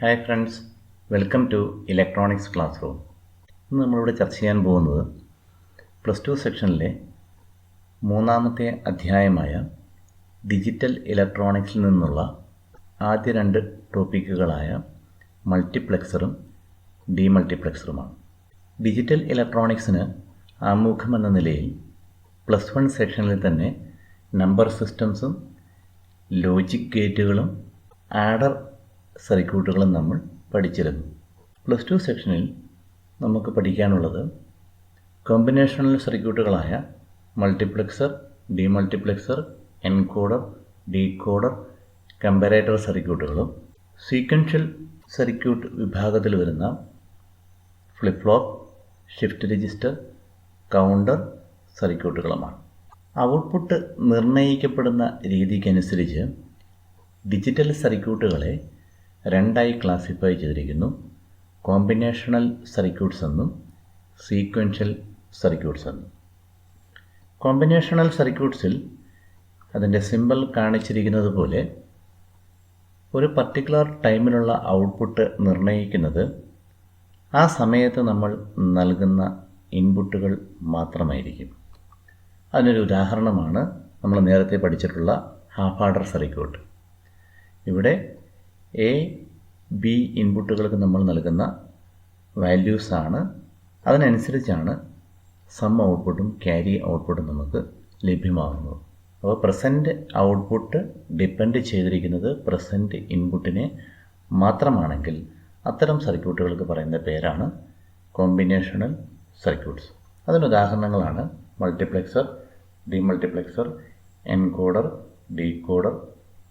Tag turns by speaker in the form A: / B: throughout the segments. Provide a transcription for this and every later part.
A: Hi friends, welcome to electronics classroom. ഇന്ന് നമ്മളിവിടെ ചർച്ച ചെയ്യാൻ പോകുന്നത് +2 സെക്ഷനിലെ മൂന്നാമത്തെ അധ്യായമായ ഡിജിറ്റൽ ഇലക്ട്രോണിക്സിൽ നിന്നുള്ള ആദ്യ രണ്ട് ടോപ്പിക്കുകളായ മൾട്ടിപ്ലെക്സറും ഡീമൾട്ടിപ്ലെക്സറുമാണ്. ഡിജിറ്റൽ ഇലക്ട്രോണിക്സിന് ആമുഖമെന്ന നിലയിൽ +1 സെക്ഷനിൽ തന്നെ നമ്പർ സിസ്റ്റംസും ലോജിക് ഗേറ്റുകളും ആഡർ സർക്യൂട്ടുകളും നമ്മൾ പഠിച്ചിരുന്നു. +2 സെക്ഷനിൽ നമുക്ക് പഠിക്കാനുള്ളത് കോമ്പിനേഷണൽ സർക്യൂട്ടുകളായ multiplexer, demultiplexer, encoder, decoder, comparator സർക്യൂട്ടുകളും സീക്വൻഷ്യൽ സർക്യൂട്ട് വിഭാഗത്തിൽ വരുന്ന flip flop, shift register, counter സർക്യൂട്ടുകളുമാണ്. ഔട്ട്പുട്ട് നിർണ്ണയിക്കപ്പെടുന്ന രീതിക്കനുസരിച്ച് ഡിജിറ്റൽ സർക്യൂട്ടുകളെ രണ്ടായി ക്ലാസിഫൈ ചെയ്തിരിക്കുന്നു. കോമ്പിനേഷണൽ സർക്യൂട്ട്സ് എന്നും സീക്വൻഷ്യൽ സർക്യൂട്ട്സ് എന്നും. കോമ്പിനേഷണൽ സർക്യൂട്ട്സിൽ അതിൻ്റെ സിമ്പൽ കാണിച്ചിരിക്കുന്നത് പോലെ ഒരു പർട്ടിക്കുലർ ടൈമിലുള്ള ഔട്ട്പുട്ട് നിർണ്ണയിക്കുന്നത് ആ സമയത്ത് നമ്മൾ നൽകുന്ന ഇൻപുട്ടുകൾ മാത്രമായിരിക്കും. അതിനൊരു ഉദാഹരണമാണ് നമ്മൾ നേരത്തെ പഠിച്ചിട്ടുള്ള ഹാഫ് ആർഡർ സർക്യൂട്ട്. ഇവിടെ എ, ബി ഇൻപുട്ടുകൾക്ക് നമ്മൾ നൽകുന്ന വാല്യൂസാണ്. അതിനനുസരിച്ചാണ് സം ഔട്ട്പുട്ടും ക്യാരി ഔട്ട്പുട്ടും നമുക്ക് ലഭ്യമാകുന്നത്. അപ്പോൾ പ്രസൻറ്റ് ഔട്ട്പുട്ട് ഡിപ്പെൻഡ് ചെയ്തിരിക്കുന്നത് പ്രസൻറ്റ് ഇൻപുട്ടിനെ മാത്രമാണെങ്കിൽ അത്തരം സർക്യൂട്ടുകൾക്ക് പറയുന്ന പേരാണ് കോമ്പിനേഷണൽ സർക്യൂട്ട്സ്. അതിനുദാഹരണങ്ങളാണ് multiplexer, demultiplexer, encoder, decoder,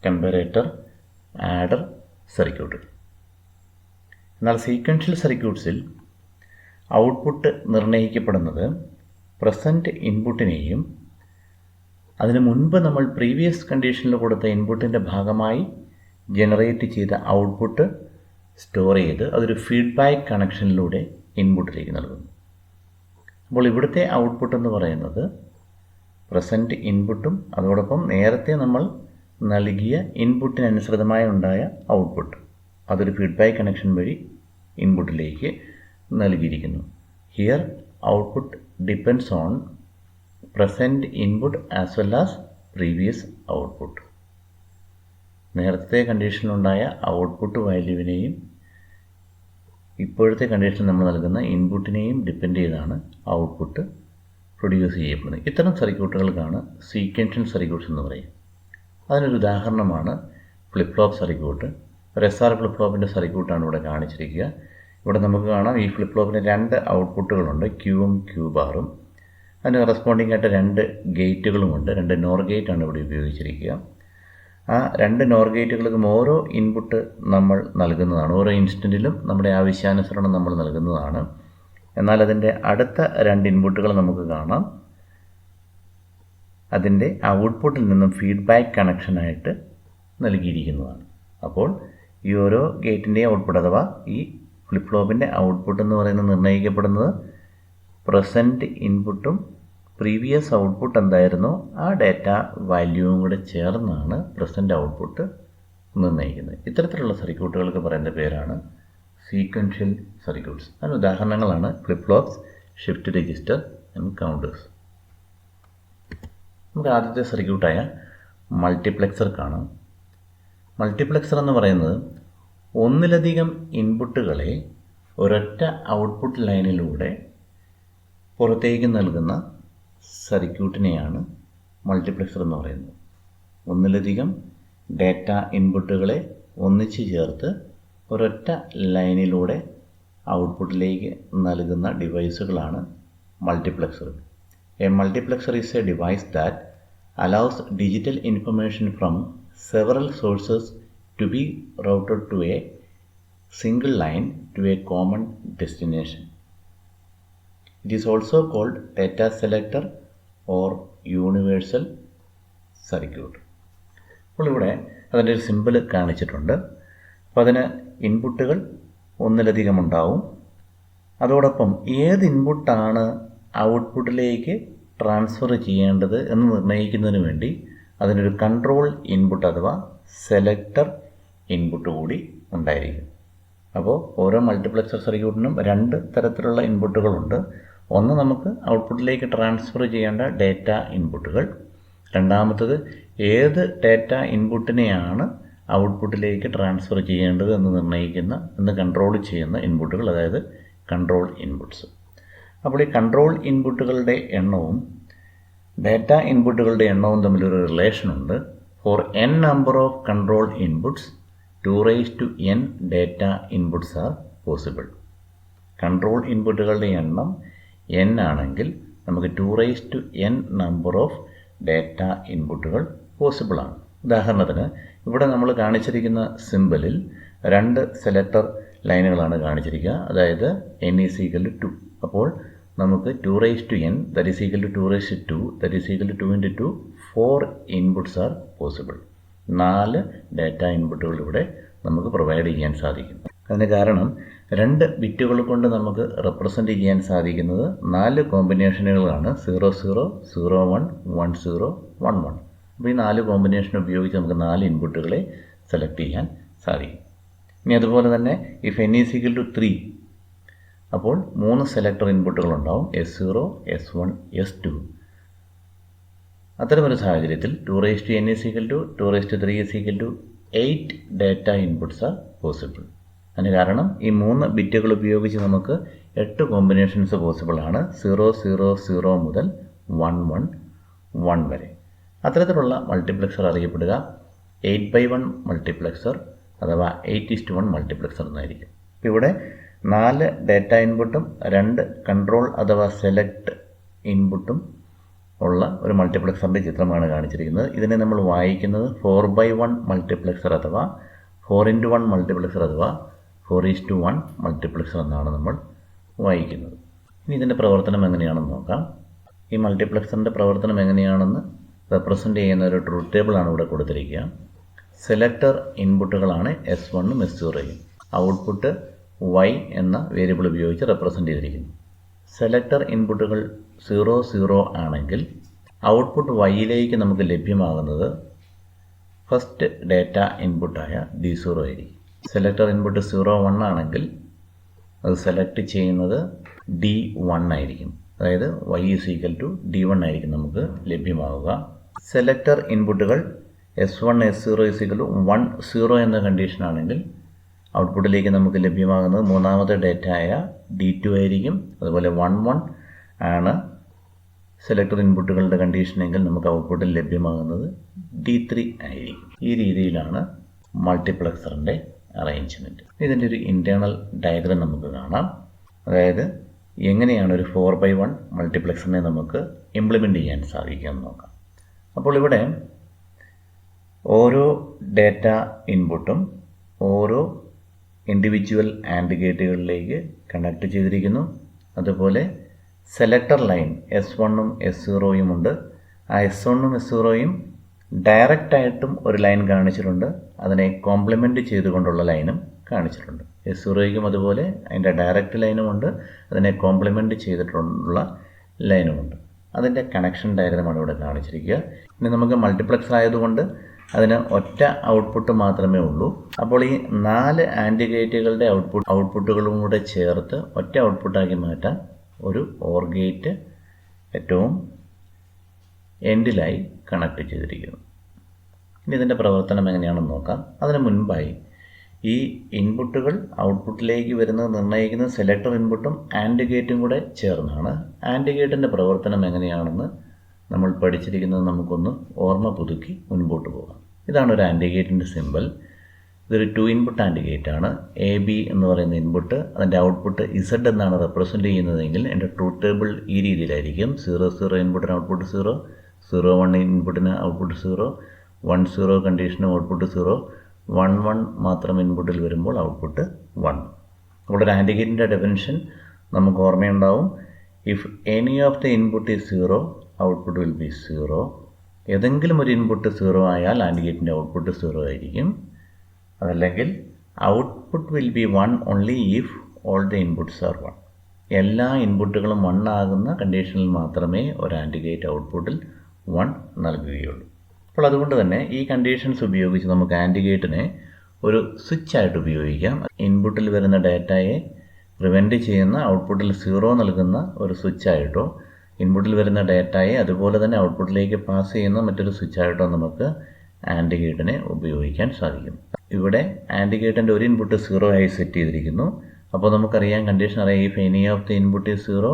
A: comparator, adder സർക്യൂട്ടുകൾ. എന്നാൽ സീക്വൻഷ്യൽ സർക്യൂട്ട്സിൽ ഔട്ട്പുട്ട് നിർണ്ണയിക്കപ്പെടുന്നത് പ്രസൻറ്റ് ഇൻപുട്ടിനെയും അതിനു മുൻപ് നമ്മൾ പ്രീവിയസ് കണ്ടീഷനിൽ കൊടുത്ത ഇൻപുട്ടിൻ്റെ ഭാഗമായി ജനറേറ്റ് ചെയ്ത ഔട്ട്പുട്ട് സ്റ്റോർ ചെയ്ത് അതൊരു ഫീഡ്ബാക്ക് കണക്ഷനിലൂടെ ഇൻപുട്ടിലേക്ക് നൽകുന്നു. അപ്പോൾ ഇവിടുത്തെ ഔട്ട്പുട്ട് എന്ന് പറയുന്നത് പ്രസൻറ്റ് ഇൻപുട്ടും അതോടൊപ്പം നേരത്തെ നമ്മൾ നൽകിയ ഇൻപുട്ടിനനുസൃതമായി ഉണ്ടായ ഔട്ട്പുട്ട് അതൊരു ഫീഡ്ബാക്ക് കണക്ഷൻ വഴി ഇൻപുട്ടിലേക്ക് നൽകിയിരിക്കുന്നു. Here output depends on present input as well as previous output. നേരത്തെ കണ്ടീഷനിലുണ്ടായ ഔട്ട്പുട്ട് വാല്യൂവിനെയും ഇപ്പോഴത്തെ കണ്ടീഷനിൽ നമ്മൾ നൽകുന്ന ഇൻപുട്ടിനെയും ഡിപ്പെൻഡ് ചെയ്താണ് ഔട്ട്പുട്ട് പ്രൊഡ്യൂസ് ചെയ്യപ്പെടുന്നത്. ഇത്തരം സർക്യൂട്ടുകൾക്കാണ് സീക്വൻഷ്യൽ സർക്യൂട്ട്സ് എന്ന് പറയും. അതിനൊരു ഉദാഹരണമാണ് ഫ്ലിപ്പ് ഫ്ലോപ്പ് സർക്യൂട്ട്. ഒരു SR ഫ്ലിപ്പ് ഫ്ലോപ്പിൻ്റെ സർക്യൂട്ടാണ് ഇവിടെ കാണിച്ചിരിക്കുക. ഇവിടെ നമുക്ക് കാണാം ഈ ഫ്ലിപ്പ് ഫ്ലോപ്പിന് രണ്ട് ഔട്ട്പുട്ടുകളുണ്ട്, ക്യൂവും ക്യൂ ബാറും. അതിന് കറസ്പോണ്ടിങ് ആയിട്ട് രണ്ട് ഗേറ്റുകളുമുണ്ട്. രണ്ട് നോർ ഗേറ്റാണ് ഇവിടെ ഉപയോഗിച്ചിരിക്കുക. ആ രണ്ട് നോർ ഗേറ്റുകൾക്കും ഓരോ ഇൻപുട്ട് നമ്മൾ നൽകുന്നതാണ്. ഓരോ ഇൻസ്റ്റൻറ്റിലും നമ്മുടെ ആവശ്യാനുസരണം നമ്മൾ നൽകുന്നതാണ്. എന്നാൽ അതിൻ്റെ അടുത്ത രണ്ട് ഇൻപുട്ടുകൾ നമുക്ക് കാണാം, അതിൻ്റെ ഔട്ട്പുട്ടിൽ നിന്നും ഫീഡ്ബാക്ക് കണക്ഷനായിട്ട് നൽകിയിരിക്കുന്നതാണ്. അപ്പോൾ ഈ ഓരോ ഗേറ്റിൻ്റെയും ഔട്ട്പുട്ട് അഥവാ ഈ ഫ്ലിപ്പ് ഫ്ലോപ്പിൻ്റെ ഔട്ട്പുട്ട് എന്ന് പറയുന്നത് നിർണ്ണയിക്കപ്പെടുന്നത് പ്രസൻറ്റ് ഇൻപുട്ടും പ്രീവിയസ് ഔട്ട്പുട്ട് എന്തായിരുന്നോ ആ ഡാറ്റ വാല്യൂവും കൂടെ ചേർന്നാണ് പ്രസൻറ്റ് ഔട്ട്പുട്ട് നിർണ്ണയിക്കുന്നത്. ഇത്തരത്തിലുള്ള സർക്യൂട്ടുകൾക്ക് പറയുന്ന പേരാണ് സീക്വൻഷ്യൽ സർക്യൂട്ട്സ്. അതിന് ഉദാഹരണങ്ങളാണ് flip flops, shift register and counters. നമുക്ക് ആദ്യത്തെ സർക്യൂട്ടായ മൾട്ടിപ്ലെക്സർ കാണാം. മൾട്ടിപ്ലെക്സർ എന്ന് പറയുന്നത് ഒന്നിലധികം ഇൻപുട്ടുകളെ ഒരൊറ്റ ഔട്ട്പുട്ട് ലൈനിലൂടെ പുറത്തേക്ക് നൽകുന്ന സർക്യൂട്ടിനെയാണ് മൾട്ടിപ്ലെക്സർ എന്ന് പറയുന്നത്. ഒന്നിലധികം ഡാറ്റ ഇൻപുട്ടുകളെ ഒന്നിച്ച് ചേർത്ത് ഒരൊറ്റ ലൈനിലൂടെ ഔട്ട്പുട്ടിലേക്ക് നൽകുന്ന ഡിവൈസുകളാണ് multiplexer. A multiplexer is a device that allows digital information from several sources to be routed to a single line to a common destination. It is also called data selector or universal circuit. അപ്പോൾ ഇവിടെ അതിൻ്റെ ഒരു simple കാണിച്ചിട്ടുണ്ട്. അപ്പോൾ അതിന് ഇൻപുട്ടുകൾ ഒന്നിലധികം ഉണ്ടാവും. അതോടൊപ്പം ഏത് ഇൻപുട്ടാണ് ഔട്ട്പുട്ടിലേക്ക് ട്രാൻസ്ഫർ ചെയ്യേണ്ടത് എന്ന് നിർണ്ണയിക്കുന്നതിന് വേണ്ടി അതിനൊരു കൺട്രോൾ ഇൻപുട്ട് അഥവാ സെലക്ടർ ഇൻപുട്ട് കൂടി ഉണ്ടായിരിക്കും. അപ്പോൾ ഓരോ മൾട്ടിപ്ലക്സർ സർക്യൂട്ടിനും 2 തരത്തിലുള്ള ഇൻപുട്ടുകളുണ്ട്. ഒന്ന് നമുക്ക് ഔട്ട്പുട്ടിലേക്ക് ട്രാൻസ്ഫർ ചെയ്യേണ്ട ഡേറ്റ ഇൻപുട്ടുകൾ, രണ്ടാമത്തത് ഏത് ഡേറ്റ ഇൻപുട്ടിനെയാണ് ഔട്ട്പുട്ടിലേക്ക് ട്രാൻസ്ഫർ ചെയ്യേണ്ടത് എന്ന് കൺട്രോൾ ചെയ്യുന്ന ഇൻപുട്ടുകൾ, അതായത് കൺട്രോൾ ഇൻപുട്ട്സ്. അപ്പോൾ ഈ കൺട്രോൾ ഇൻപുട്ടുകളുടെ എണ്ണവും ഡേറ്റ ഇൻപുട്ടുകളുടെ എണ്ണവും തമ്മിലൊരു റിലേഷനുണ്ട്. For n number of control inputs 2n data inputs are possible. Control ഇൻപുട്ടുകളുടെ എണ്ണം n ആണെങ്കിൽ നമുക്ക് 2n നമ്പർ ഓഫ് ഡേറ്റ ഇൻപുട്ടുകൾ പോസിബിളാണ്. ഉദാഹരണത്തിന് ഇവിടെ നമ്മൾ കാണിച്ചിരിക്കുന്ന സിമ്പിളിൽ 2 സെലക്ടർ ലൈനുകളാണ് കാണിച്ചിരിക്കുക, അതായത് n is equal to 2. അപ്പോൾ നമുക്ക് 2n that is equal to 2 that is equal to 2 into 2 4 inputs are possible. 4 data ഇൻപുട്ടുകൾ ഇവിടെ നമുക്ക് പ്രൊവൈഡ് ചെയ്യാൻ സാധിക്കും. അതിന് കാരണം 2 ബിറ്റുകൾ കൊണ്ട് നമുക്ക് റെപ്രസെൻ്റ് ചെയ്യാൻ സാധിക്കുന്നത് 4 കോമ്പിനേഷനുകളാണ്. 0 0 0 1 1 0 1 1. അപ്പോൾ ഈ 4 കോമ്പിനേഷൻ ഉപയോഗിച്ച് നമുക്ക് 4 ഇൻപുട്ടുകളെ സെലക്ട് ചെയ്യാൻ സാധിക്കും. ഇനി അതുപോലെ തന്നെ if n is equal to 3, അപ്പോൾ 3 സെലക്ടർ ഇൻപുട്ടുകൾ ഉണ്ടാവും, S0 S1 S2. അത്തരമൊരു സാഹചര്യത്തിൽ 2n is equal to 2 is equal to 8 data inputs are possible. അതിന് കാരണം ഈ 3 ബിറ്റുകൾ ഉപയോഗിച്ച് നമുക്ക് 8 കോമ്പിനേഷൻസ് പോസിബിൾ ആണ്, 0 0 0 മുതൽ 1 1 1 വരെ. അത്തരത്തിലുള്ള മൾട്ടിപ്ലക്സർ അറിയപ്പെടുക 8x1 മൾട്ടിപ്ലക്സർ അഥവാ 8:1 മൾട്ടിപ്ലക്സർ എന്നായിരിക്കും. ഇവിടെ 4 ഡേറ്റ ഇൻപുട്ടും 2 കൺട്രോൾ അഥവാ സെലക്ട് ഇൻപുട്ടും ഉള്ള ഒരു മൾട്ടിപ്ലക്സറിൻ്റെ ചിത്രമാണ് കാണിച്ചിരിക്കുന്നത്. ഇതിനെ നമ്മൾ വായിക്കുന്നത് 4x1 മൾട്ടിപ്ലക്സർ അഥവാ 4x1 മൾട്ടിപ്ലക്സർ അഥവാ 4:1 മൾട്ടിപ്ലക്സർ എന്നാണ് നമ്മൾ വായിക്കുന്നത്. ഇനി ഇതിൻ്റെ പ്രവർത്തനം എങ്ങനെയാണെന്ന് നോക്കാം. ഈ മൾട്ടിപ്ലക്സറിൻ്റെ പ്രവർത്തനം എങ്ങനെയാണെന്ന് റെപ്രസെൻ്റ് ചെയ്യുന്ന ഒരു ട്രൂത്ത് ടേബിളാണ് ഇവിടെ കൊടുത്തിരിക്കുക. സെലക്ടർ ഇൻപുട്ടുകളാണ് S1ഉം S0യും. ഔട്ട്പുട്ട് y എന്ന വേരിയബിൾ ഉപയോഗിച്ച് റെപ്രസെൻ്റ് ചെയ്തിരിക്കുന്നു. സെലക്ടർ ഇൻപുട്ടുകൾ 0 0 ആണെങ്കിൽ ഔട്ട്പുട്ട് വൈയിലേക്ക് നമുക്ക് ലഭ്യമാകുന്നത് ഫസ്റ്റ് ഡേറ്റ ഇൻപുട്ടായ D0 ആയിരിക്കും. സെലക്ടർ ഇൻപുട്ട് 0 1 ആണെങ്കിൽ അത് സെലക്ട് ചെയ്യുന്നത് D1 ആയിരിക്കും, അതായത് y is equal to D1 ആയിരിക്കും നമുക്ക് ലഭ്യമാവുക. സെലക്ടർ ഇൻപുട്ടുകൾ S1 S0 is equal to 1 0 എന്ന കണ്ടീഷനാണെങ്കിൽ ഔട്ട്പുട്ടിലേക്ക് നമുക്ക് ലഭ്യമാകുന്നത് മൂന്നാമത്തെ ഡേറ്റ ആയ D2 ആയിരിക്കും. അതുപോലെ 1 1 ആണ് സെലക്ടർ ഇൻപുട്ടുകളുടെ കണ്ടീഷനെങ്കിൽ നമുക്ക് ഔട്ട്പുട്ടിൽ ലഭ്യമാകുന്നത് D3 ആയിരിക്കും. ഈ രീതിയിലാണ് മൾട്ടിപ്ലക്സറിൻ്റെ അറേഞ്ച്മെൻറ്റ്. ഇതിൻ്റെ ഒരു ഇൻറ്റേർണൽ ഡയഗ്രം നമുക്ക് കാണാം. അതായത് എങ്ങനെയാണ് ഒരു 4x1 മൾട്ടിപ്ലക്സറിനെ നമുക്ക് ഇംപ്ലിമെൻ്റ് ചെയ്യാൻ സാധിക്കുമെന്ന് നോക്കാം. അപ്പോൾ ഇവിടെ ഓരോ ഡേറ്റ ഇൻപുട്ടും ഓരോ ഇൻഡിവിജ്വൽ ആൻഡ് ഗേറ്റുകളിലേക്ക് കണക്ട് ചെയ്തിരിക്കുന്നു. അതുപോലെ സെലക്ടർ ലൈൻ S1ഉം S0യും ഉണ്ട്. ആ S1ഉം S0യും ഡയറക്റ്റായിട്ടും ഒരു ലൈൻ കാണിച്ചിട്ടുണ്ട്, അതിനെ കോംപ്ലിമെൻ്റ് ചെയ്തുകൊണ്ടുള്ള ലൈനും കാണിച്ചിട്ടുണ്ട്. S0യ്ക്കും അതുപോലെ അതിൻ്റെ ഡയറക്റ്റ് ലൈനുമുണ്ട്, അതിനെ കോംപ്ലിമെൻ്റ് ചെയ്തിട്ടുള്ള ലൈനുമുണ്ട്. അതിൻ്റെ കണക്ഷൻ ഡയഗ്രമാണ് ഇവിടെ കാണിച്ചിരിക്കുക. ഇനി നമുക്ക് മൾട്ടിപ്ലക്സർ ആയതുകൊണ്ട് അതിന് ഒറ്റ ഔട്ട്പുട്ട് മാത്രമേ ഉള്ളൂ. അപ്പോൾ ഈ 4 ആൻഡ് ഗേറ്റുകളുടെ ഔട്ട്പുട്ടുകളും കൂടെ ചേർത്ത് ഒറ്റ ഔട്ട്പുട്ടാക്കി മാറ്റാൻ ഒരു ഓർ ഗേറ്റ് ഏറ്റവും എൻഡിലായി കണക്ട് ചെയ്തിരിക്കുന്നു. ഇനി ഇതിൻ്റെ പ്രവർത്തനം എങ്ങനെയാണെന്ന് നോക്കാം. അതിന് മുൻപായി ഈ ഇൻപുട്ടുകൾ ഔട്ട്പുട്ടിലേക്ക് വരുന്നത് നിർണ്ണയിക്കുന്നത് സെലക്ടർ ഇൻപുട്ടും ആൻഡ് ഗേറ്റും കൂടെ ചേർന്നാണ്. ആൻഡ് ഗേറ്റിൻ്റെ പ്രവർത്തനം എങ്ങനെയാണെന്ന് നമ്മൾ പഠിച്ചിരിക്കുന്നത് നമുക്കൊന്ന് ഓർമ്മ പുതുക്കി മുൻപോട്ട് പോകാം. ഇതാണ് ഒരു ആൻഡ് ഗേറ്റിൻ്റെ സിമ്പിൾ. ഇതൊരു 2 ഇൻപുട്ട് ആൻഡ് ഗേറ്റാണ്. AB എന്ന് പറയുന്ന ഇൻപുട്ട്, അതിൻ്റെ ഔട്ട്പുട്ട് Z എന്നാണ് റെപ്രസെൻ്റ് ചെയ്യുന്നതെങ്കിൽ എൻ്റെ ട്രൂത്ത് ടേബിൾ ഈ രീതിയിലായിരിക്കും. 0 0 ഇൻപുട്ടിന് ഔട്ട്പുട്ട് 0, 0 1 ഇൻപുട്ടിന് ഔട്ട്പുട്ട് 0, 1 0 കണ്ടീഷന് ഔട്ട്പുട്ട് 0, 1 1 മാത്രം ഇൻപുട്ടിൽ വരുമ്പോൾ ഔട്ട്പുട്ട് 1. അപ്പോൾ ഒരു ആൻഡ് ഗേറ്റിൻ്റെ ഡെഫിനിഷൻ നമുക്ക് ഓർമ്മയുണ്ടാവും. If any of the input is 0, output will be 0. ഏതെങ്കിലും ഒരു ഇൻപുട്ട് 0 ആയാൽ ആൻഡ് ഗേറ്റിൻ്റെ ഔട്ട്പുട്ട് 0 ആയിരിക്കും. അതല്ലെങ്കിൽ output will B 1 only if all the inputs R 1. എല്ലാ ഇൻപുട്ടുകളും 1 ആകുന്ന കണ്ടീഷനിൽ മാത്രമേ ഒരു ആൻഡ് ഗേറ്റ് ഔട്ട്പുട്ടിൽ 1 നൽകുകയുള്ളൂ. അപ്പോൾ അതുകൊണ്ട് തന്നെ ഈ കണ്ടീഷൻസ് ഉപയോഗിച്ച് നമുക്ക് ആൻഡ് ഗേറ്റിനെ ഒരു സ്വിച്ചായിട്ട് ഉപയോഗിക്കാം. ഇൻപുട്ടിൽ വരുന്ന ഡാറ്റയെ പ്രിവെൻറ്റ് ചെയ്യുന്ന ഔട്ട്പുട്ടിൽ 0 നൽകുന്ന ഒരു സ്വിച്ചായിട്ടോ ഇൻപുട്ടിൽ വരുന്ന ഡാറ്റയെ അതുപോലെ തന്നെ ഔട്ട്പുട്ടിലേക്ക് പാസ് ചെയ്യുന്ന മറ്റൊരു സ്വിച്ചായിട്ടോ നമുക്ക് ആൻഡ് ഗേറ്റിനെ ഉപയോഗിക്കാൻ സാധിക്കും. ഇവിടെ ആൻഡ് ഗേറ്റിൻ്റെ ഒരു ഇൻപുട്ട് 0 ആയി സെറ്റ് ചെയ്തിരിക്കുന്നു. അപ്പോൾ നമുക്കറിയാം, കണ്ടീഷൻ അറിയാം, if any of the input is 0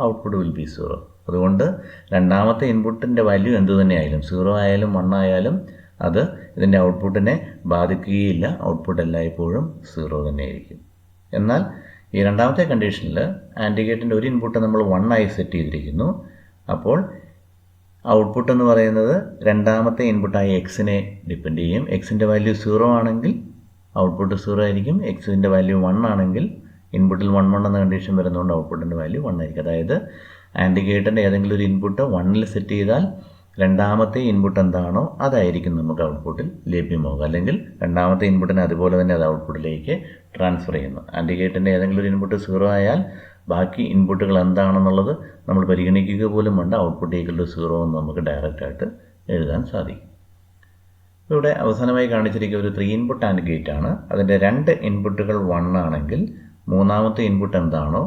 A: output will be 0. അതുകൊണ്ട് രണ്ടാമത്തെ ഇൻപുട്ടിൻ്റെ വാല്യൂ എന്തു തന്നെയായാലും 0 ആയാലും 1 ആയാലും അത് ഇതിൻ്റെ ഔട്ട്പുട്ടിനെ ബാധിക്കുകയില്ല. ഔട്ട്പുട്ട് എല്ലായ്പ്പോഴും 0 തന്നെയായിരിക്കും. എന്നാൽ ഈ രണ്ടാമത്തെ കണ്ടീഷനിൽ ആൻഡ് ഗേറ്റിൻ്റെ ഒരു ഇൻപുട്ട് നമ്മൾ 1 ആയി സെറ്റ് ചെയ്തിരിക്കുന്നു. അപ്പോൾ ഔട്ട്പുട്ട് എന്ന് പറയുന്നത് രണ്ടാമത്തെ ഇൻപുട്ടായ എക്സിനെ ഡിപ്പെൻഡ് ചെയ്യും. എക്സിൻ്റെ വാല്യൂ 0 ആണെങ്കിൽ ഔട്ട്പുട്ട് 0 ആയിരിക്കും. എക്സിൻ്റെ വാല്യൂ 1 ആണെങ്കിൽ ഇൻപുട്ടിൽ 1 1 എന്ന കണ്ടീഷൻ വരുന്നതുകൊണ്ട് ഔട്ട്പുട്ടിൻ്റെ വാല്യൂ 1 ആയിരിക്കും. അതായത് ആൻഡ് ഗേറ്റിൻ്റെ ഏതെങ്കിലും ഒരു ഇൻപുട്ട് 1ൽ സെറ്റ് ചെയ്താൽ രണ്ടാമത്തെ ഇൻപുട്ട് എന്താണോ അതായിരിക്കും നമുക്ക് ഔട്ട്പുട്ടിൽ ലഭ്യമാകുക. അല്ലെങ്കിൽ രണ്ടാമത്തെ ഇൻപുട്ടിനെ അതുപോലെ തന്നെ അത് ഔട്ട്പുട്ടിലേക്ക് ട്രാൻസ്ഫർ ചെയ്യുന്നു. ആൻഡ് ഗേറ്റിൻ്റെ ഏതെങ്കിലും ഒരു ഇൻപുട്ട് 0 ആയാൽ ബാക്കി ഇൻപുട്ടുകൾ എന്താണെന്നുള്ളത് നമ്മൾ പരിഗണിക്കുക പോലും വേണ്ട. ഔട്ട്പുട്ട് ഈക്വൽ ടു 0 എന്ന് നമുക്ക് ഡയറക്റ്റായിട്ട് എഴുതാൻ സാധിക്കും. ഇവിടെ അവസാനമായി കാണിച്ചിരിക്കുന്ന ഒരു 3 ഇൻപുട്ട് ആൻഡ് ഗേറ്റ് ആണ്. അതിൻ്റെ 2 ഇൻപുട്ടുകൾ 1 ആണെങ്കിൽ മൂന്നാമത്തെ ഇൻപുട്ട് എന്താണോ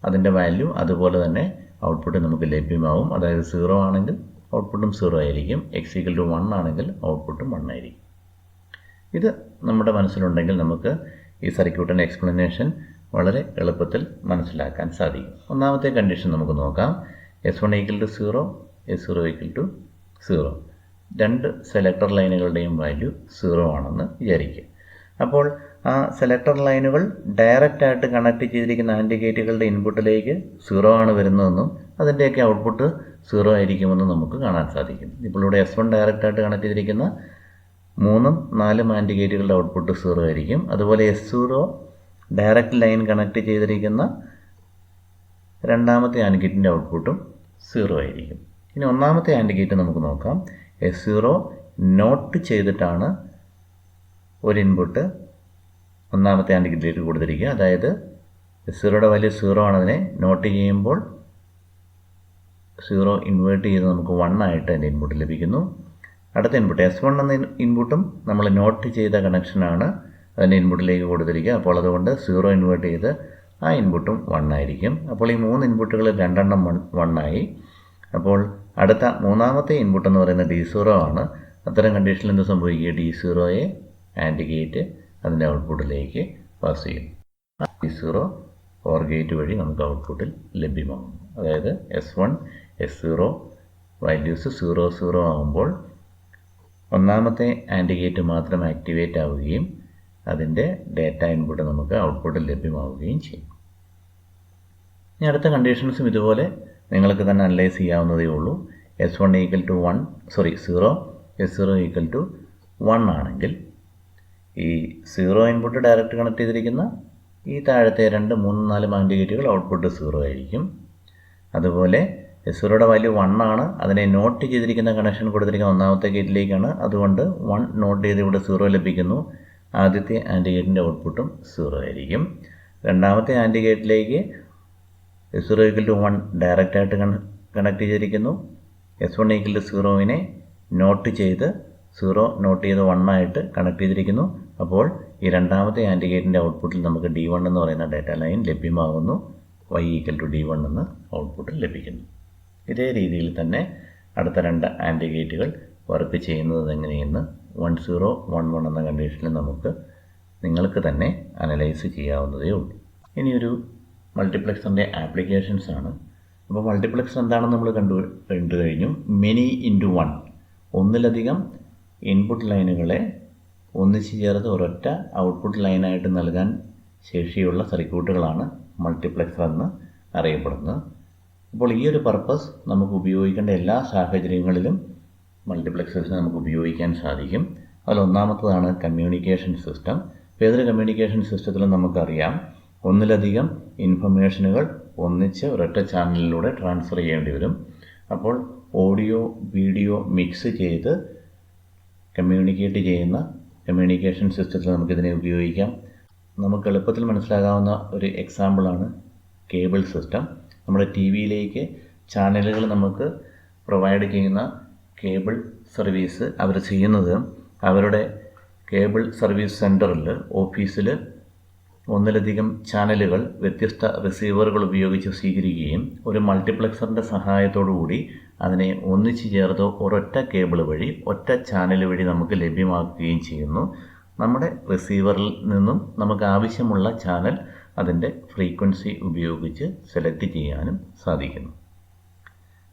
A: അതിൻ്റെ വാല്യൂ അതുപോലെ തന്നെ ഔട്ട്പുട്ട് നമുക്ക് ലഭ്യമാവും. അതായത് 0 ആണെങ്കിൽ ഔട്ട്പുട്ടും 0 ആയിരിക്കും. എക്സ് ഈക്വൽ ടു 1 ആണെങ്കിൽ ഔട്ട്പുട്ടും 1 ആയിരിക്കും. ഇത് നമ്മുടെ മനസ്സിലുണ്ടെങ്കിൽ നമുക്ക് ഈ സർക്യൂട്ടിൻ്റെ എക്സ്പ്ലനേഷൻ വളരെ എളുപ്പത്തിൽ മനസ്സിലാക്കാൻ സാധിക്കും. ഒന്നാമത്തെ കണ്ടീഷൻ നമുക്ക് നോക്കാം. S1 equal to 0, S0 equal to 0. രണ്ട് സെലക്ടർ ലൈനുകളുടെയും വാല്യൂ 0 ആണെന്ന് വിചാരിക്കുക. അപ്പോൾ ആ സെലക്ടർ ലൈനുകൾ ഡയറക്റ്റായിട്ട് കണക്ട് ചെയ്തിരിക്കുന്ന ആൻഡ് ഗേറ്റുകളുടെ ഇൻപുട്ടിലേക്ക് 0 ആണ് വരുന്നതെന്നും അതിൻ്റെയൊക്കെ ഔട്ട്പുട്ട് 0 ആയിരിക്കുമെന്നും നമുക്ക് കാണാൻ സാധിക്കും. ഇപ്പോൾ ഇവിടെ S1 ഡയറക്റ്റായിട്ട് കണക്ട് ചെയ്തിരിക്കുന്ന 3ഉം 4ഉം ആൻഡ് ഗേറ്റുകളുടെ ഔട്ട്പുട്ട് 0 ആയിരിക്കും. അതുപോലെ S0 ഡയറക്റ്റ് ലൈൻ കണക്ട് ചെയ്തിരിക്കുന്ന രണ്ടാമത്തെ ആൻഡ് ഗേറ്റിൻ്റെ ഔട്ട്പുട്ടും 0 ആയിരിക്കും. ഇനി ഒന്നാമത്തെ ആൻഡ് ഗേറ്റ് നമുക്ക് നോക്കാം. S0 നോട്ട് ചെയ്തിട്ടാണ് ഒരു ഇൻപുട്ട് ഒന്നാമത്തെ ആൻഡ് ഗേറ്റിലേക്ക് കൊടുത്തിരിക്കുക. അതായത് S0യുടെ വാല്യൂ 0 ആണതിനെ നോട്ട് ചെയ്യുമ്പോൾ 0 ഇൻവേർട്ട് ചെയ്ത് നമുക്ക് 1 ആയിട്ട് അതിൻ്റെ ഇൻപുട്ട് ലഭിക്കുന്നു. അടുത്ത ഇൻപുട്ട് S1 എന്ന ഇൻപുട്ടും നമ്മൾ നോട്ട് ചെയ്ത കണക്ഷനാണ് അതിൻ്റെ ഇൻപുട്ടിലേക്ക് കൊടുത്തിരിക്കുക. അപ്പോൾ അതുകൊണ്ട് 0 ഇൻവേർട്ട് ചെയ്ത് ആ ഇൻപുട്ടും 1 ആയിരിക്കും. അപ്പോൾ ഈ 3 ഇൻപുട്ടുകൾ 2 എണ്ണം 1 ആയി. അപ്പോൾ അടുത്ത മൂന്നാമത്തെ ഇൻപുട്ട് എന്ന് പറയുന്നത് D0 ആണ്. അത്തരം കണ്ടീഷനിൽ എന്ത് സംഭവിക്കുക? D0യെ ആൻഡ് ഗേറ്റ് അതിൻ്റെ ഔട്ട്പുട്ടിലേക്ക് പാസ് ചെയ്യും. D0 OR ഗേറ്റ് വഴി നമുക്ക് ഔട്ട്പുട്ടിൽ ലഭ്യമാകും. അതായത് S1 S0 വാല്യൂസ് 0 0 ആകുമ്പോൾ ഒന്നാമത്തെ ആൻഡ് ഗേറ്റ് മാത്രം ആക്ടിവേറ്റ് ആവുകയും അതിൻ്റെ ഡാറ്റ ഇൻപുട്ട് നമുക്ക് ഔട്ട്പുട്ടിൽ ലഭ്യമാവുകയും ചെയ്യും. ഇനി അടുത്ത കണ്ടീഷൻസും ഇതുപോലെ നിങ്ങൾക്ക് തന്നെ അനലൈസ് ചെയ്യാവുന്നതേ ഉള്ളൂ. S1 equal to 0, S0 equal to 1 ആണെങ്കിൽ ഈ 0 ഇൻപുട്ട് ഡയറക്റ്റ് കണക്ട് ചെയ്തിരിക്കുന്ന ഈ താഴത്തെ 2, 3, 4 ആൻഡ് ഗേറ്റുകൾ ഔട്ട്പുട്ട് 0 ആയിരിക്കും. അതുപോലെ S0യുടെ വാല്യൂ 1 ആണ്. അതിനെ നോട്ട് ചെയ്തിരിക്കുന്ന കണക്ഷൻ കൊടുത്തിരിക്കുന്ന ഒന്നാമത്തെ ഗേറ്റിലേക്കാണ്. അതുകൊണ്ട് 1 നോട്ട് ചെയ്ത് ഇവിടെ 0 ലഭിക്കുന്നു. ആദ്യത്തെ ആൻഡ് ഗേറ്റിൻ്റെ ഔട്ട്പുട്ടും 0 ആയിരിക്കും. രണ്ടാമത്തെ ആൻഡ് ഗേറ്റിലേക്ക് S0 ഈക്വൽ ടു 1 ഡയറക്റ്റായിട്ട് കണക്ട് ചെയ്തിരിക്കുന്നു. S1 ഈക്വൽ ടു 0നെ നോട്ട് ചെയ്ത് 0 നോട്ട് ചെയ്ത് 1 ആയിട്ട് കണക്ട് ചെയ്തിരിക്കുന്നു. അപ്പോൾ ഈ രണ്ടാമത്തെ ആൻഡ് ഗേറ്റിൻ്റെ ഔട്ട്പുട്ടിൽ നമുക്ക് D1 എന്ന് പറയുന്ന ഡാറ്റ ലൈൻ ലഭ്യമാകുന്നു. Y ഈക്വൽ ടു D1 എന്ന് ഔട്ട്പുട്ടിൽ ലഭിക്കുന്നു. ഇതേ രീതിയിൽ തന്നെ അടുത്ത 2 ആൻഡ് ഗേറ്റുകൾ വർക്ക് ചെയ്യുന്നത് എങ്ങനെയെന്ന് 1 0 1 1 എന്ന കണ്ടീഷനിൽ നിങ്ങൾക്ക് തന്നെ അനലൈസ് ചെയ്യാവുന്നതേ ഉള്ളൂ. ഇനിയൊരു മൾട്ടിപ്ലക്സറിൻ്റെ ആപ്ലിക്കേഷൻസ് ആണ്. അപ്പോൾ മൾട്ടിപ്ലക്സർ എന്താണെന്ന് നമ്മൾ കണ്ടു കഴിഞ്ഞു. മെനി ഇൻറ്റു 1, ഒന്നിലധികം ഇൻപുട്ട് ലൈനുകളെ ഒന്നിച്ച് ചേർത്ത് ഒരൊറ്റ ഔട്ട്പുട്ട് ലൈനായിട്ട് നൽകാൻ ശേഷിയുള്ള സർക്യൂട്ടുകളാണ് മൾട്ടിപ്ലക്സർ എന്ന് അറിയപ്പെടുന്നത്. അപ്പോൾ ഈ ഒരു പർപ്പസ് നമുക്ക് ഉപയോഗിക്കേണ്ട എല്ലാ സാഹചര്യങ്ങളിലും മൾട്ടിപ്ലക്സേഴ്സിനെ നമുക്ക് ഉപയോഗിക്കാൻ സാധിക്കും. അതിലൊന്നാമത്തതാണ് കമ്മ്യൂണിക്കേഷൻ സിസ്റ്റം. ഇപ്പോൾ ഏതൊരു കമ്മ്യൂണിക്കേഷൻ സിസ്റ്റത്തിലും നമുക്കറിയാം ഒന്നിലധികം ഇൻഫർമേഷനുകൾ ഒന്നിച്ച് ഒരൊറ്റ ചാനലിലൂടെ ട്രാൻസ്ഫർ ചെയ്യേണ്ടി വരും. അപ്പോൾ ഓഡിയോ വീഡിയോ മിക്സ് ചെയ്ത് കമ്മ്യൂണിക്കേറ്റ് ചെയ്യുന്ന കമ്മ്യൂണിക്കേഷൻ സിസ്റ്റത്തിൽ നമുക്കിതിനെ ഉപയോഗിക്കാം. നമുക്ക് എളുപ്പത്തിൽ മനസ്സിലാകാവുന്ന ഒരു എക്സാമ്പിളാണ് കേബിൾ സിസ്റ്റം. നമ്മുടെ ടി വിയിലേക്ക് ചാനലുകൾ നമുക്ക് പ്രൊവൈഡ് ചെയ്യുന്ന കേബിൾ സർവീസ് അവർ ചെയ്യുന്നത് അവരുടെ കേബിൾ സർവീസ് സെൻറ്ററിൽ ഓഫീസിൽ ഒന്നിലധികം ചാനലുകൾ വ്യത്യസ്ത റിസീവറുകൾ ഉപയോഗിച്ച് സ്വീകരിക്കുകയും ഒരു മൾട്ടിപ്ലക്സറിൻ്റെ സഹായത്തോടുകൂടി അതിനെ ഒന്നിച്ചു ചേർത്ത് ഒരൊറ്റ കേബിൾ വഴി ഒറ്റ ചാനൽ വഴി നമുക്ക് ലഭ്യമാക്കുകയും ചെയ്യുന്നു. നമ്മുടെ റിസീവറിൽ നിന്നും നമുക്ക് ആവശ്യമുള്ള ചാനൽ അതിൻ്റെ ഫ്രീക്വൻസി ഉപയോഗിച്ച് സെലക്ട് ചെയ്യാനും സാധിക്കുന്നു.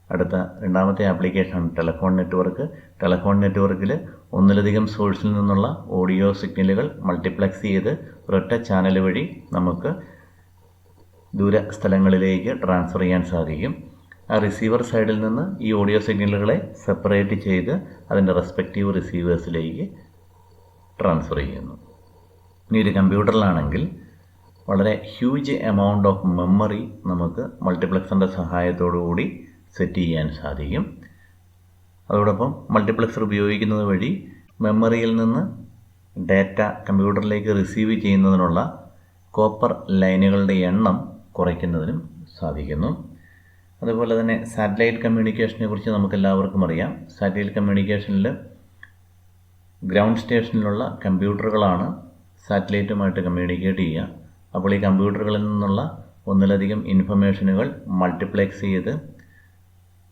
A: അടുത്ത രണ്ടാമത്തെ ആപ്ലിക്കേഷനാണ് ടെലഫോൺ നെറ്റ്വർക്ക്. ടെലഫോൺ നെറ്റ്വർക്കിൽ ഒന്നിലധികം സോഴ്സിൽ നിന്നുള്ള ഓഡിയോ സിഗ്നലുകൾ മൾട്ടിപ്ലക്സ് ചെയ്ത് ഒരൊറ്റ ചാനൽ വഴി നമുക്ക് ദൂര സ്ഥലങ്ങളിലേക്ക് ട്രാൻസ്ഫർ ചെയ്യാൻ സാധിക്കും. ആ റിസീവർ സൈഡിൽ നിന്ന് ഈ ഓഡിയോ സിഗ്നലുകളെ സെപ്പറേറ്റ് ചെയ്ത് അതിൻ്റെ റെസ്പെക്റ്റീവ് റിസീവേഴ്സിലേക്ക് ട്രാൻസ്ഫർ ചെയ്യുന്നു. ഇനി ഒരു കമ്പ്യൂട്ടറിലാണെങ്കിൽ വളരെ ഹ്യൂജ് എമൗണ്ട് ഓഫ് മെമ്മറി നമുക്ക് മൾട്ടിപ്ലക്സറിൻ്റെ സഹായത്തോടു കൂടി സെറ്റ് ചെയ്യാൻ സാധിക്കും. അതോടൊപ്പം മൾട്ടിപ്ലക്സർ ഉപയോഗിക്കുന്നത് വഴി മെമ്മറിയിൽ നിന്ന് ഡാറ്റ കമ്പ്യൂട്ടറിലേക്ക് റിസീവ് ചെയ്യുന്നതിനുള്ള കോപ്പർ ലൈനുകളുടെ എണ്ണം കുറയ്ക്കുന്നതിനും സാധിക്കുന്നു. അതുപോലെ തന്നെ സാറ്റലൈറ്റ് കമ്മ്യൂണിക്കേഷനെ കുറിച്ച് നമുക്കെല്ലാവർക്കും അറിയാം. സാറ്റലൈറ്റ് കമ്മ്യൂണിക്കേഷനിൽ ഗ്രൗണ്ട് സ്റ്റേഷനിലുള്ള കമ്പ്യൂട്ടറുകളാണ് സാറ്റലൈറ്റുമായിട്ട് കമ്മ്യൂണിക്കേറ്റ് ചെയ്യുക. അപ്പോൾ ഈ കമ്പ്യൂട്ടറുകളിൽ നിന്നുള്ള ഒന്നിലധികം ഇൻഫർമേഷനുകൾ മൾട്ടിപ്ലെക്സ് ചെയ്ത്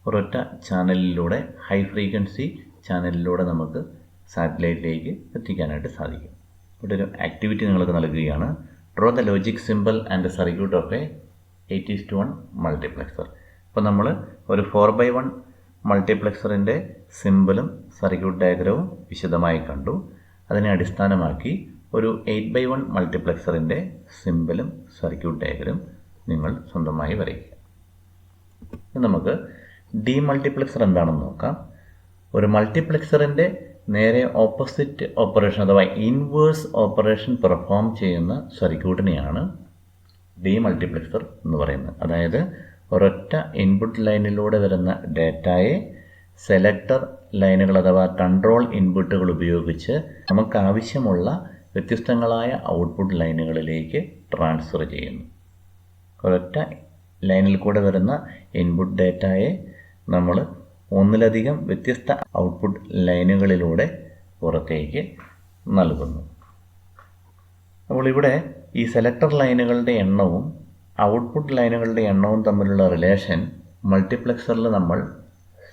A: ഒരൊറ്റ ചാനലിലൂടെ ഹൈ ഫ്രീക്വൻസി ചാനലിലൂടെ നമുക്ക് സാറ്റലൈറ്റിലേക്ക് എത്തിക്കാനായിട്ട് സാധിക്കും. ഇവിടെ ഒരു ആക്ടിവിറ്റി നിങ്ങൾക്ക് നൽകുകയാണ്. Draw the logic simple and circuit of A 8:1 multiplexer. അപ്പോൾ നമ്മൾ ഒരു 4x1 മൾട്ടിപ്ലക്സറിൻ്റെ സിമ്പിളും സർക്യൂട്ട് ഡയഗ്രവും വിശദമായി കണ്ടു. അതിനെ അടിസ്ഥാനമാക്കി ഒരു 8x1 മൾട്ടിപ്ലക്സറിൻ്റെ സിമ്പിളും സർക്യൂട്ട് ഡയഗ്രം നിങ്ങൾ സ്വന്തമായി വരയ്ക്കുക. നമുക്ക് ഡീമൾട്ടിപ്ലക്സർ എന്താണെന്ന് നോക്കാം. ഒരു മൾട്ടിപ്ലക്സറിൻ്റെ നേരെ ഓപ്പോസിറ്റ് ഓപ്പറേഷൻ അഥവാ ഇൻവേഴ്സ് ഓപ്പറേഷൻ പെർഫോം ചെയ്യുന്ന സർക്യൂട്ടിനെയാണ് ഡീമൾട്ടിപ്ലക്സർ എന്ന് പറയുന്നത്. അതായത് ഒരൊറ്റ ഇൻപുട്ട് ലൈനിലൂടെ വരുന്ന ഡാറ്റയെ സെലക്ടർ ലൈനുകൾ അഥവാ കൺട്രോൾ ഇൻപുട്ടുകൾ ഉപയോഗിച്ച് നമുക്കാവശ്യമുള്ള വ്യത്യസ്തങ്ങളായ ഔട്ട്പുട്ട് ലൈനുകളിലേക്ക് ട്രാൻസ്ഫർ ചെയ്യുന്നു. ഒരൊറ്റ ലൈനിൽ കൂടെ വരുന്ന ഇൻപുട്ട് ഡാറ്റയെ നമ്മൾ ഒന്നിലധികം വ്യത്യസ്ത ഔട്ട്പുട്ട് ലൈനുകളിലൂടെ പുറത്തേക്ക് നൽകുന്നു. അപ്പോൾ ഇവിടെ ഈ സെലക്ടർ ലൈനുകളുടെ എണ്ണവും ഔട്ട്പുട്ട് ലൈനുകളുടെ എണ്ണവും തമ്മിലുള്ള റിലേഷൻ മൾട്ടിപ്ലക്സറിൽ നമ്മൾ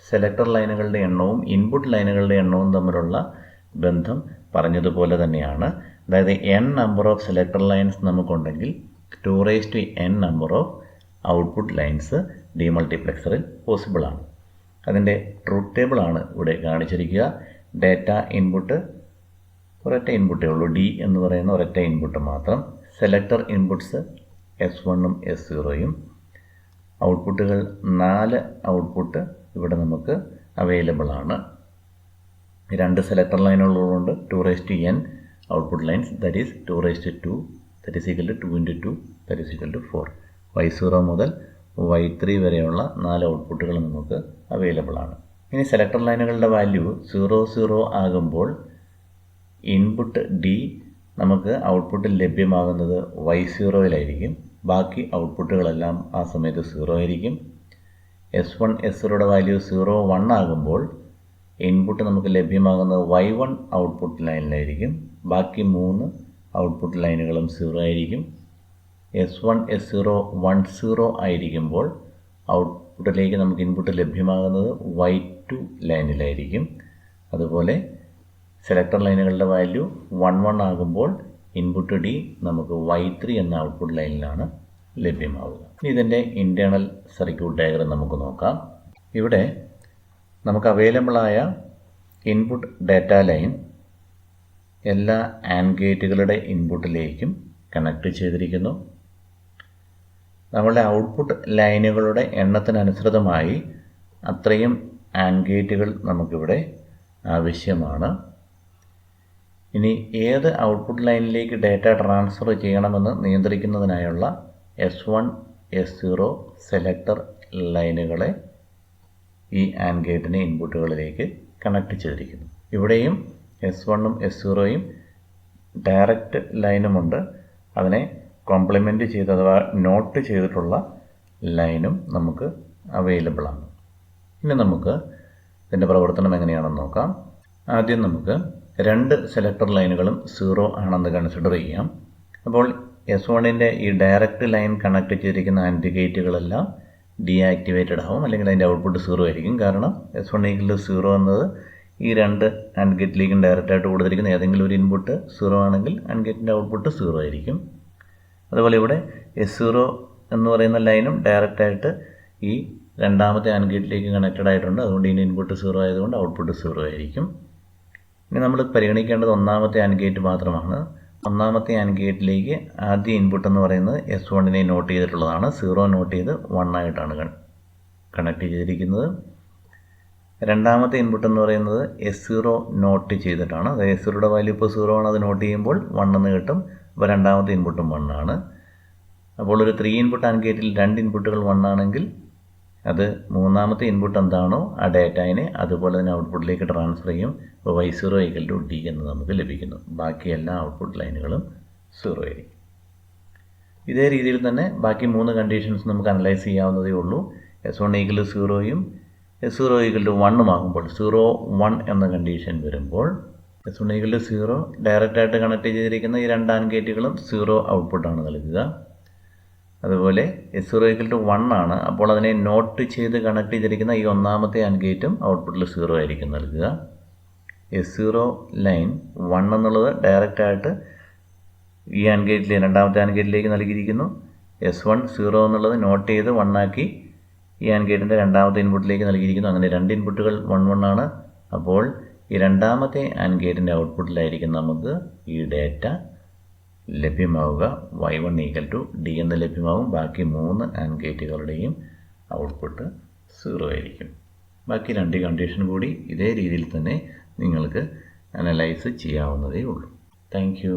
A: സെലക്ടർ ലൈനുകളുടെ എണ്ണവും ഇൻപുട്ട് ലൈനുകളുടെ എണ്ണവും തമ്മിലുള്ള ബന്ധം പറഞ്ഞതുപോലെ തന്നെയാണ്. അതായത് n number of selector lines നമുക്കുണ്ടെങ്കിൽ 2n number of output lines ഡീമൾട്ടിപ്ലക്സറിൽ പോസിബിളാണ്. അതിൻ്റെ ട്രൂത്ത് ടേബിളാണ് ഇവിടെ കാണിച്ചിരിക്കുക. ഡാറ്റ ഇൻപുട്ട് ഒരൊറ്റ ഇൻപുട്ടേ ഉള്ളൂ, ഡി എന്ന് പറയുന്ന ഒരൊറ്റ ഇൻപുട്ട് മാത്രം. സെലക്ടർ ഇൻപുട്ട്സ് S1ഉം S0യും. ഔട്ട്പുട്ടുകൾ 4 ഔട്ട്പുട്ട് ഇവിടെ നമുക്ക് അവൈലബിൾ ആണ്. 2 സെലക്ടർ ലൈനുകളുള്ളതുകൊണ്ട് 2n output lines, that is 2/2, that is equal to 2 × 2, that is equal to 4. Y0 മുതൽ Y3 വരെയുള്ള 4 ഔട്ട്പുട്ടുകൾ നമുക്ക് അവൈലബിൾ ആണ്. ഇനി സെലക്ടർ ലൈനുകളുടെ വാല്യൂ 0 ആകുമ്പോൾ ഇൻപുട്ട് D നമുക്ക് ഔട്ട്പുട്ടിൽ ലഭ്യമാകുന്നത് Y0-യിലായിരിക്കും. ബാക്കി ഔട്ട്പുട്ടുകളെല്ലാം ആ സമയത്ത് 0 ആയിരിക്കും. S1 S0യുടെ വാല്യൂ 0-1 ആകുമ്പോൾ ഇൻപുട്ട് നമുക്ക് ലഭ്യമാകുന്നത് Y1 ഔട്ട്പുട്ട് ലൈനിലായിരിക്കും. ബാക്കി 3 ഔട്ട്പുട്ട് ലൈനുകളും 0 ആയിരിക്കും. S1 S0 10 ആയിരിക്കുമ്പോൾ ഔട്ട്പുട്ടിലേക്ക് നമുക്ക് ഇൻപുട്ട് ലഭ്യമാകുന്നത് Y2 ലൈനിലായിരിക്കും. അതുപോലെ സെലക്ടർ ലൈനുകളുടെ വാല്യൂ 1 ആകുമ്പോൾ ഇൻപുട്ട് D നമുക്ക് Y3 എന്ന ഔട്ട്പുട്ട് ലൈനിലാണ് ലഭ്യമാവുക. ഇതിൻ്റെ ഇൻറ്റേർണൽ സർക്യൂട്ട് ഡയഗ്രം നമുക്ക് നോക്കാം. ഇവിടെ നമുക്ക് അവൈലബിളായ ഇൻപുട്ട് ഡാറ്റ ലൈൻ എല്ലാ ആൻഡ് ഗേറ്റുകളുടെ ഇൻപുട്ടിലേക്കും കണക്ട് ചെയ്തിരിക്കുന്നു. നമ്മളുടെ ഔട്ട്പുട്ട് ലൈനുകളുടെ എണ്ണത്തിനനുസൃതമായി അത്രയും ആൻഡ് ഗേറ്റുകൾ നമുക്കിവിടെ ആവശ്യമാണ്. ഇനി ഏത് ഔട്ട്പുട്ട് ലൈനിലേക്ക് ഡാറ്റ ട്രാൻസ്ഫർ ചെയ്യണമെന്ന് നിയന്ത്രിക്കുന്നതിനായുള്ള S1 S0 സെലക്ടർ ലൈനുകളെ ഈ ആൻഡ് ഗേറ്റിന് ഇൻപുട്ടുകളിലേക്ക് കണക്ട് ചെയ്തിരിക്കുന്നു. ഇവിടെയും S1ഉം S0യും ഡയറക്റ്റ് ലൈനുമുണ്ട്. അതിനെ കോംപ്ലിമെൻറ്റ് ചെയ്ത് അഥവാ നോട്ട് ചെയ്തിട്ടുള്ള ലൈനും നമുക്ക് അവൈലബിൾ ആണ്. ഇനി നമുക്ക് ഇതിൻ്റെ പ്രവർത്തനം എങ്ങനെയാണെന്ന് നോക്കാം. ആദ്യം നമുക്ക് രണ്ട് സെലക്ടർ ലൈനുകളും 0 ആണെന്ന് കൺസിഡർ ചെയ്യാം. അപ്പോൾ S1ൻ്റെ ഈ ഡയറക്റ്റ് ലൈൻ കണക്ട് ചെയ്തിരിക്കുന്ന ആൻഡ് ഗേറ്റുകളെല്ലാം ഡീആക്ടിവേറ്റഡ് ആവും, അല്ലെങ്കിൽ അതിൻ്റെ ഔട്ട്പുട്ട് 0 ആയിരിക്കും. കാരണം S1 = 0 എന്നത് ഈ രണ്ട് ആൻഡ് ഗേറ്റിലേക്കും ഡയറക്റ്റായിട്ട് കൊടുത്തിരിക്കുന്ന ഏതെങ്കിലും ഒരു ഇൻപുട്ട് 0 ആണെങ്കിൽ ആൻഡ് ഗേറ്റിൻ്റെ ഔട്ട്പുട്ട് 0 ആയിരിക്കും. അതുപോലെ ഇവിടെ S0 എന്ന് പറയുന്ന ലൈനും ഡയറക്റ്റായിട്ട് ഈ രണ്ടാമത്തെ ആൻഡ് ഗേറ്റിലേക്ക് കണക്റ്റഡ് ആയിട്ടുണ്ട്. അതുകൊണ്ട് ഇതിൻ്റെ ഇൻപുട്ട് 0 ആയതുകൊണ്ട് ഔട്ട്പുട്ട് 0 ആയിരിക്കും. ഇനി നമ്മൾ പരിഗണിക്കേണ്ടത് ഒന്നാമത്തെ ആൻഡ് ഗേറ്റ് മാത്രമാണ്. ഒന്നാമത്തെ ആൻഡ് ഗേറ്റിലേക്ക് ആദ്യ ഇൻപുട്ട് എന്ന് പറയുന്നത് S1നെ നോട്ട് ചെയ്തിട്ടുള്ളതാണ്. 0 നോട്ട് ചെയ്ത് 1 ആയിട്ടാണ് കണക്ട് ചെയ്തിരിക്കുന്നത്. രണ്ടാമത്തെ ഇൻപുട്ട് എന്ന് പറയുന്നത് S0 നോട്ട് ചെയ്തിട്ടാണ്. അതായത് S0യുടെ വാല്യൂ ഇപ്പോൾ 0 ആണ്, അത് നോട്ട് ചെയ്യുമ്പോൾ 1 എന്ന് കിട്ടും. അപ്പോൾ രണ്ടാമത്തെ ഇൻപുട്ടും 1 ആണ്. അപ്പോൾ ഒരു 3 ഇൻപുട്ട് ആൻഡ് ഗേറ്റിൽ 2 ഇൻപുട്ടുകൾ 1 ആണെങ്കിൽ അത് മൂന്നാമത്തെ ഇൻപുട്ട് എന്താണോ ആ ഡാറ്റാനെ അതുപോലെ തന്നെ ഔട്ട്പുട്ടിലേക്ക് ട്രാൻസ്ഫർ ചെയ്യും. അപ്പോൾ Y0 = D എന്ന് നമുക്ക് ലഭിക്കുന്നു. ബാക്കി എല്ലാ ഔട്ട്പുട്ട് ലൈനുകളും 0 ആയിരിക്കും. ഇതേ രീതിയിൽ തന്നെ ബാക്കി 3 കണ്ടീഷൻസ് നമുക്ക് അനലൈസ് ചെയ്യാവുന്നതേ ഉള്ളൂ. S1 = 0യും S0 = 1 ആകുമ്പോൾ 0, 1 എന്ന കണ്ടീഷൻ വരുമ്പോൾ S1 = 0 ഡയറക്റ്റായിട്ട് കണക്ട് ചെയ്തിരിക്കുന്ന ഈ രണ്ട് ആൻഡ് ഗേറ്റുകളും 0 ഔട്ട്പുട്ടാണ് നൽകുക. അതുപോലെ S0 = 1 ആണ്. അപ്പോൾ അതിനെ നോട്ട് ചെയ്ത് കണക്ട് ചെയ്തിരിക്കുന്ന ഈ ഒന്നാമത്തെ ആൻഡ് ഗേറ്റും ഔട്ട്പുട്ടിൽ 0 ആയിരിക്കും നൽകുക. S0 ലൈൻ 1 എന്നുള്ളത് ഡയറക്റ്റായിട്ട് ഈ ആൻഡ് ഗേറ്റിലെ രണ്ടാമത്തെ ആൻഡ് ഗേറ്റിലേക്ക് നൽകിയിരിക്കുന്നു. S1 0 എന്നുള്ളത് നോട്ട് ചെയ്ത് 1 ആക്കി ഈ ആൻഡ് ഗേറ്റിൻ്റെ രണ്ടാമത്തെ ഇൻപുട്ടിലേക്ക് നൽകിയിരിക്കുന്നു. അങ്ങനെ രണ്ട് ഇൻപുട്ടുകൾ 1, 1 ആണ്. അപ്പോൾ ഈ രണ്ടാമത്തെ ആൻഡ് ഗേറ്റിൻ്റെ ഔട്ട്പുട്ടിലായിരിക്കും നമുക്ക് ഈ ഡാറ്റ ലഭ്യമാവുക. Y1 = D എന്ന് ലഭ്യമാവും. ബാക്കി 3 ആൻഡ് ഗേറ്റുകളുടെയും ഔട്ട്പുട്ട് 0 ആയിരിക്കും. ബാക്കി 2 കണ്ടീഷൻ കൂടി ഇതേ രീതിയിൽ തന്നെ നിങ്ങൾക്ക് അനലൈസ് ചെയ്യാവുന്നതേ ഉള്ളൂ. Thank you.